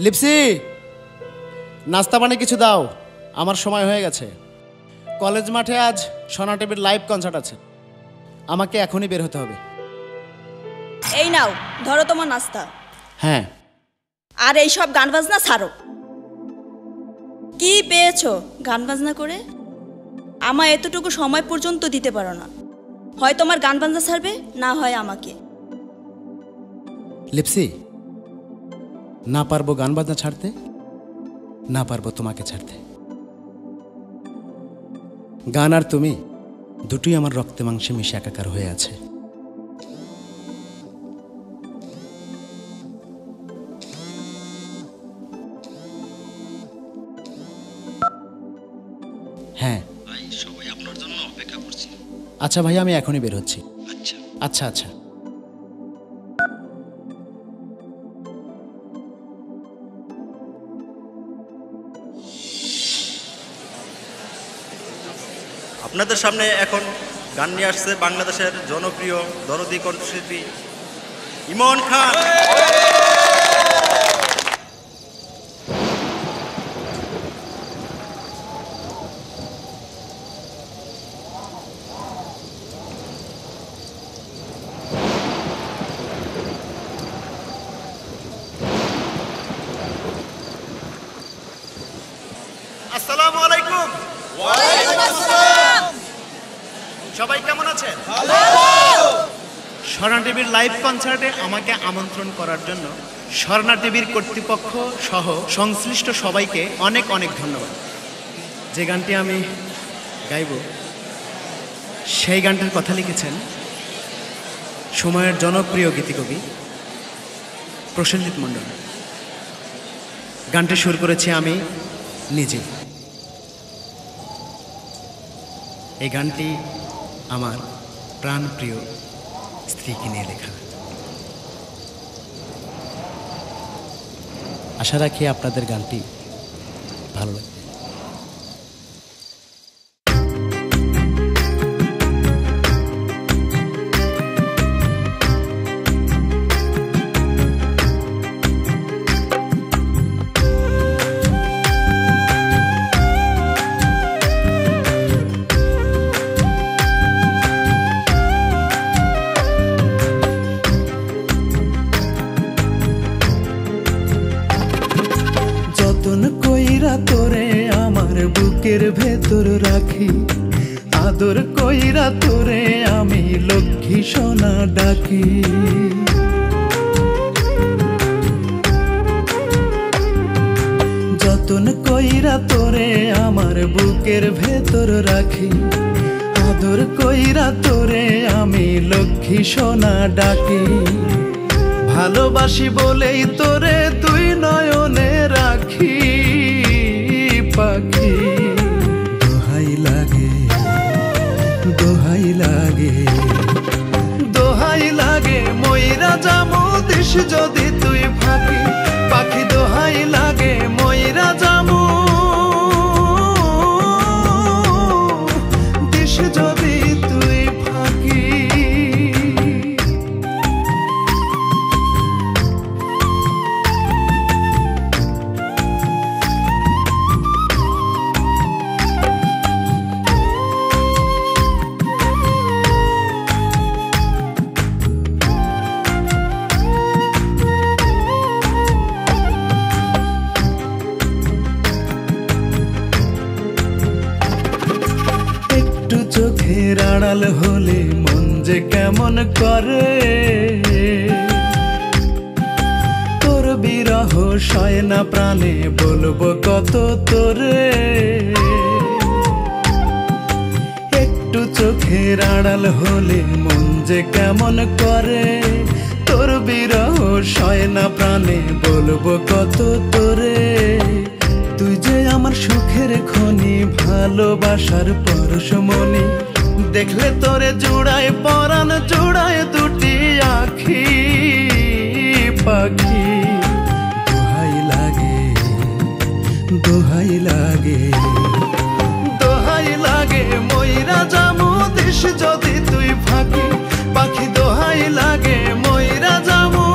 লিপসি, নাস্তা পানি কিছু দাও, আমার সময় হয়ে গেছে। কলেজ মাঠে আজ সোনা টিভির লাইভ কনসার্ট আছে, আমাকে এখনই বের হতে হবে। এই নাও, ধরো তোমার নাস্তা। হ্যাঁ। আর এইসব গান বাজনা ছাড়ো। কি পেয়েছো গান বাজনা করে? আমায় এতটুকু সময় পর্যন্ত দিতে পারো না। হয় তোমার গান বাজনা ছাড়বে, না হয় আমাকে। লিপসি, না পারবো গান বাজনা ছাড়তে, না পারবো তোমাকে ছাড়তে। গান আর তুমি দুটোই আমার রক্তে মাংসে মিশে একাকার হয়ে আছে। হ্যাঁ, সবাই আপনার জন্য অপেক্ষা করছি। আচ্ছা ভাই, আমি এখনই বের হচ্ছি। আচ্ছা আচ্ছা আচ্ছা। আপনাদের সামনে এখন গান নিয়ে আসছে বাংলাদেশের জনপ্রিয় দরদি কণ্ঠশিল্পী ইমন খান। আসসালামু আলাইকুম। ওয়ালাইকুম আসসালাম। সবাই কেমন আছেন? স্বর্ণা টিভির লাইভ কনসার্টে আমাকে আমন্ত্রণ করার জন্য স্বর্ণা টিভির কর্তৃপক্ষ সহ সংশ্লিষ্ট সবাইকে অনেক অনেক ধন্যবাদ। যে গানটি আমি গাইব সেই গানটির কথা লিখেছেন সময়ের জনপ্রিয় গীতিকবি প্রসেনজিৎ মণ্ডল। গানটি সুর করেছি আমি নিজে। এই গানটি আমার প্রাণপ্রিয় স্ত্রীকে নিয়ে লেখা। আশা রাখি আপনাদের গানটি ভালো লাগবে। তোরে আমার বুকের ভেতর রাখি, আদর কইরা তোরে আমি লক্ষ্মী সোনা ডাকি। যতন কইরা তোরে আমার বুকের ভেতর রাখি, আদর কইরা তোরে আমি লক্ষ্মী সোনা ডাকি। ভালোবাসি বলেই তোরে তুই নয়নে রাখি পাখি। দোহাই লাগে, দোহাই লাগে, দোহাই লাগে ময়রা যামু দিস যদি তুই ফাঁকি। পাখি দোহাই লাগে ময়রা যামু দিস যদি তুই ফাঁকি। চোখের আড়াল হলে মন যে কেমন করে, তোর বিরহ সয় না প্রাণে বলবো কত তোরে। একটু চোখের আড়াল হলে মন যে কেমন করে, তোর বিরহ সয় না প্রাণে বলবো কত তোরে। তুই যে আমার সুখের খনি, ভালোবাসার পরশমণি। দেখলে তোরে জোড়ায় পরাণ, জোড়ায় দুটি আখি পাখি। দোহাই লাগে, দোহাই লাগে, দোহাই লাগে ময়রা যামু দিস যদি তুই ফাঁকি। পাখি দোহাই লাগে ময়রা যামু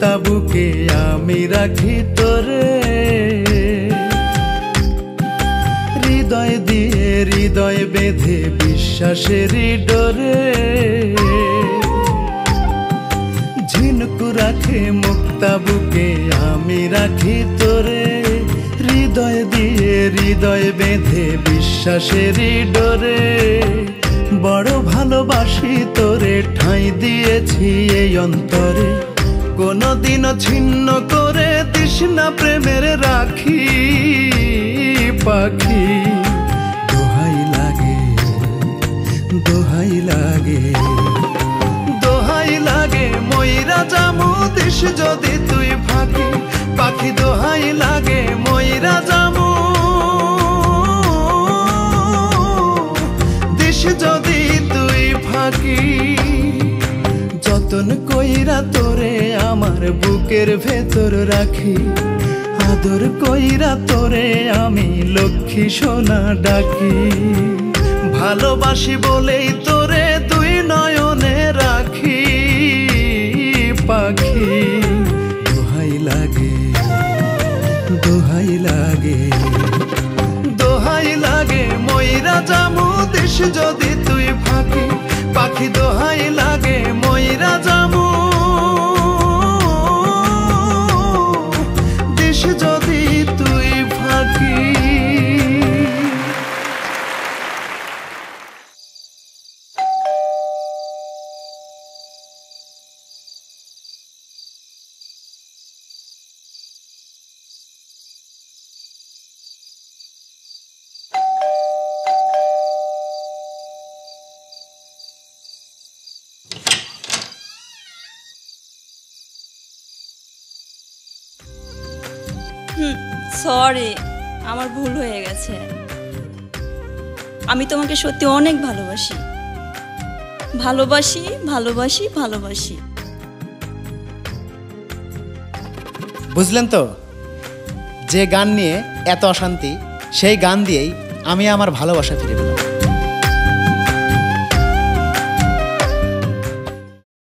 মুক্তা বুকে আমি রাখি তোরে, হৃদয় দিয়ে হৃদয় বেঁধে বিশ্বাসের ডোরে। ঝিনুক রাখে মুক্তা বুকে আমি রাখি তোরে, হৃদয় দিয়ে হৃদয় বেঁধে বিশ্বাসের ডোরে। বড় ভালোবাসি তোরে, ঠাঁই দিয়েছি এই অন্তরে, কোনদিনও ছিন্ন করে দিস না প্রেমের রাখি। পাখি দোহাই লাগে, দোহাই লাগে, দোহাই লাগে, ময়রা জামু দিস যদি তুই ফাঁকি। পাখি দোহাই লাগে, ময়রা জামু দিস যদি তুই ফাঁকি। যতন কইরা তোরে আমার বুকের ভেতর রাখি, আদর কইরা তোরে আমি লক্ষ্মী সোনা ডাকি। ভালোবাসি বলেই তোরে দুই নয়নে রাখি। পাখি দোহাই লাগে, দোহাই লাগে, দোহাই লাগে, ময়রা জামু দিস যদি তুই ফাঁকি। পাখি দোহাই লাগে, ময়রা জামু দিস যদি তুই ফাঁকি। সরি, আমার ভুল হয়ে গেছে। আমি তোমাকে সত্যি অনেক ভালোবাসি, ভালোবাসি, ভালোবাসি, ভালোবাসি। বুঝলেন তো, যে গান নিয়ে এত অশান্তি, সেই গান দিয়েই আমি আমার ভালোবাসা ফিরে পেলাম।